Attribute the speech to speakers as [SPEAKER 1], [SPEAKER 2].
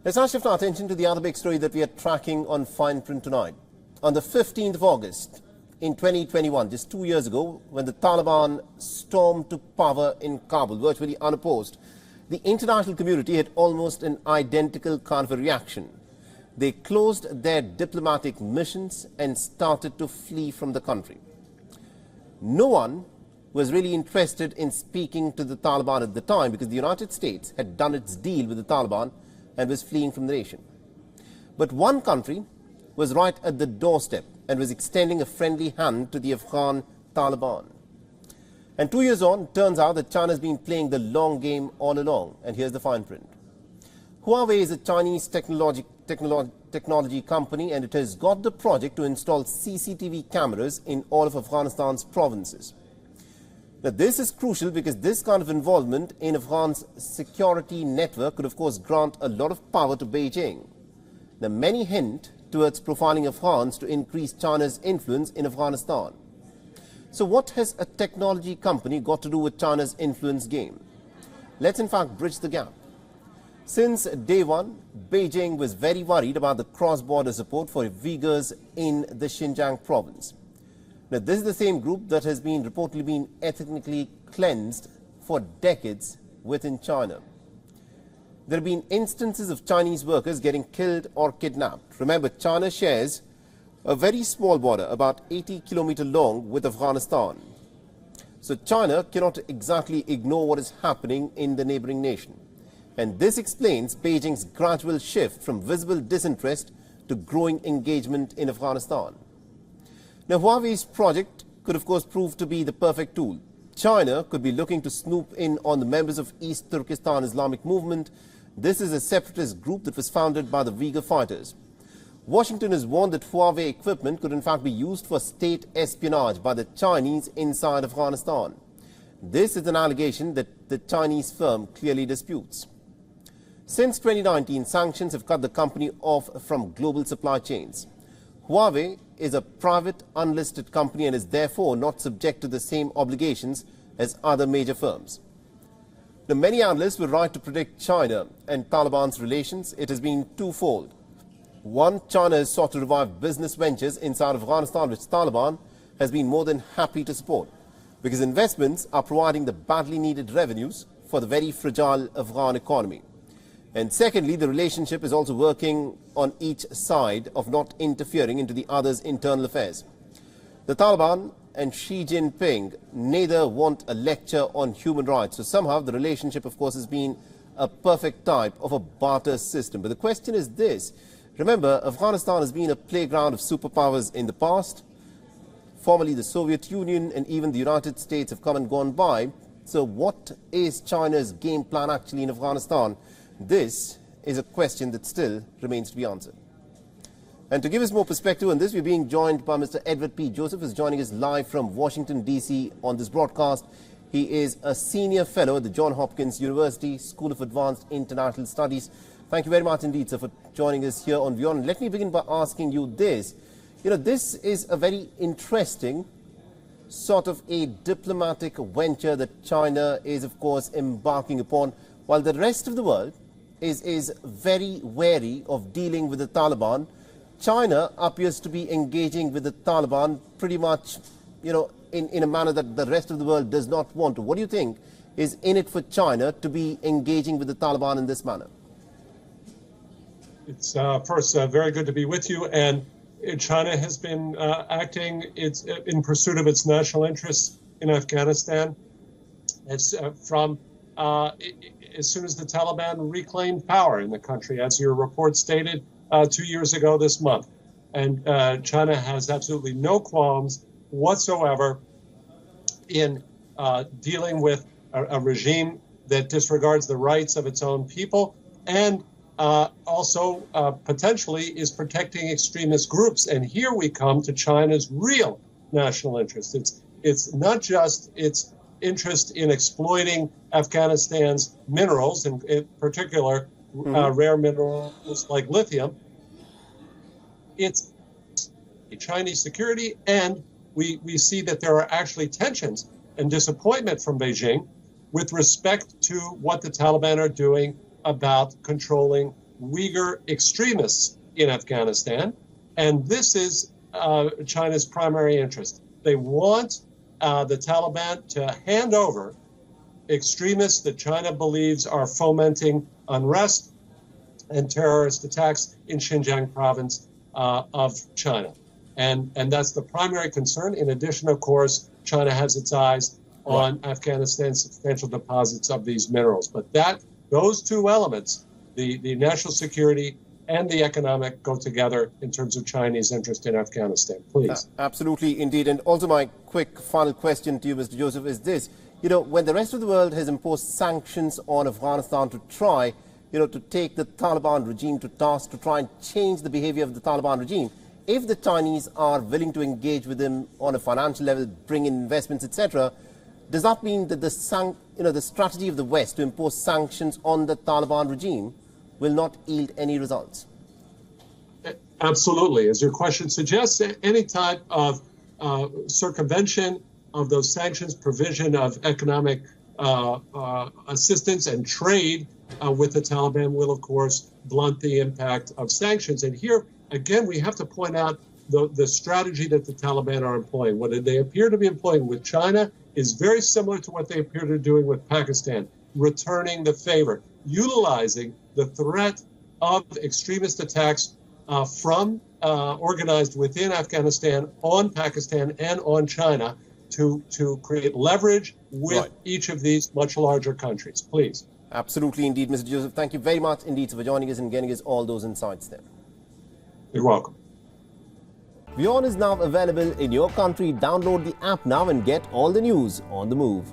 [SPEAKER 1] Let's now shift our attention to the other big story that we are tracking on Fineprint tonight. On the 15th of August in 2021, just 2 years ago, when the Taliban stormed to power in Kabul, virtually unopposed, the international community had almost an identical kind of a reaction. They closed their diplomatic missions and started to flee from the country. No one was really interested in speaking to the Taliban at the time because the United States had done its deal with the Taliban and was fleeing from the nation. But one country was right at the doorstep and was extending a friendly hand to the Afghan Taliban. And 2 years on, it turns out that China has been playing the long game all along. And here's the fine print. Huawei is a Chinese technology company, and it has got the project to install CCTV cameras in all of Afghanistan's provinces. Now, this is crucial because this kind of involvement in Afghan's security network could, of course, grant a lot of power to Beijing. Now, many hint towards profiling Afghans to increase China's influence in Afghanistan. So what has a technology company got to do with China's influence game? Let's in fact bridge the gap. Since day one, Beijing was very worried about the cross-border support for Uyghurs in the Xinjiang province. Now, this is the same group that has been reportedly been ethnically cleansed for decades within China. There have been instances of Chinese workers getting killed or kidnapped. Remember, China shares a very small border, about 80 kilometers long, with Afghanistan. So China cannot exactly ignore what is happening in the neighboring nation. And this explains Beijing's gradual shift from visible disinterest to growing engagement in Afghanistan. Now, Huawei's project could, of course, prove to be the perfect tool. China could be looking to snoop in on the members of East Turkestan Islamic Movement. This is a separatist group that was founded by the Uyghur fighters. Washington has warned that Huawei equipment could in fact be used for state espionage by the Chinese inside Afghanistan. This is an allegation that the Chinese firm clearly disputes. Since 2019, sanctions have cut the company off from global supply chains. Huawei is a private, unlisted company and is therefore not subject to the same obligations as other major firms. Now, many analysts were right to predict China and Taliban's relations. It has been twofold. One, China has sought to revive business ventures inside Afghanistan, which Taliban has been more than happy to support, because investments are providing the badly needed revenues for the very fragile Afghan economy. And secondly, the relationship is also working on each side of not interfering into the other's internal affairs. The Taliban and Xi Jinping neither want a lecture on human rights. So somehow the relationship, of course, has been a perfect type of a barter system. But the question is this. Remember, Afghanistan has been a playground of superpowers in the past. Formerly the Soviet Union and even the United States have come and gone by. So what is China's game plan actually in Afghanistan? This is a question that still remains to be answered. And to give us more perspective on this, we're being joined by Mr. Edward P. Joseph, who is joining us live from Washington, D.C. on this broadcast. He is a senior fellow at the Johns Hopkins University School of Advanced International Studies. Thank you very much indeed, sir, for joining us here on WION. Let me begin by asking you this. This is a very interesting sort of a diplomatic venture that China is, of course, embarking upon, while the rest of the world is very wary of dealing with the Taliban. China appears to be engaging with the Taliban pretty much, in a manner that the rest of the world does not want to. What do you think is in it for China to be engaging with the Taliban in this manner?
[SPEAKER 2] It's first very good to be with you. And China has been acting in pursuit of its national interests in Afghanistan. It's as soon as the Taliban reclaimed power in the country, as your report stated 2 years ago this month. And China has absolutely no qualms whatsoever in dealing with a regime that disregards the rights of its own people and also potentially is protecting extremist groups. And here we come to China's real national interest. It's not just its interest in exploiting Afghanistan's minerals, and in particular rare minerals like lithium. It's Chinese security, and we see that there are actually tensions and disappointment from Beijing with respect to what the Taliban are doing about controlling Uyghur extremists in Afghanistan. And this is China's primary interest. They want the Taliban to hand over extremists that China believes are fomenting unrest and terrorist attacks in Xinjiang province of China. And that's the primary concern. In addition, of course, China has its eyes on Afghanistan's substantial deposits of these minerals. But those two elements, the national security and the economic, go together in terms of Chinese interest in Afghanistan. Please.
[SPEAKER 1] Absolutely, indeed. And also my quick final question to you, Mr. Joseph, is this. When the rest of the world has imposed sanctions on Afghanistan to try, to take the Taliban regime to task, to try and change the behavior of the Taliban regime, if the Chinese are willing to engage with them on a financial level, bring in investments, etc., does that mean that the strategy of the West to impose sanctions on the Taliban regime will not yield any results?
[SPEAKER 2] Absolutely. As your question suggests, any type of circumvention of those sanctions, provision of economic assistance and trade with the Taliban will, of course, blunt the impact of sanctions. And here, again, we have to point out the strategy that the Taliban are employing. What they appear to be employing with China is very similar to what they appear to be doing with Pakistan, returning the favor, utilizing the threat of extremist attacks from organized within Afghanistan on Pakistan and on China to create leverage with each of these much larger countries. Please.
[SPEAKER 1] Absolutely, indeed, Mr. Joseph. Thank you very much indeed for joining us and getting us all those insights there.
[SPEAKER 2] You're welcome.
[SPEAKER 1] WION is now available in your country. Download the app now and get all the news on the move.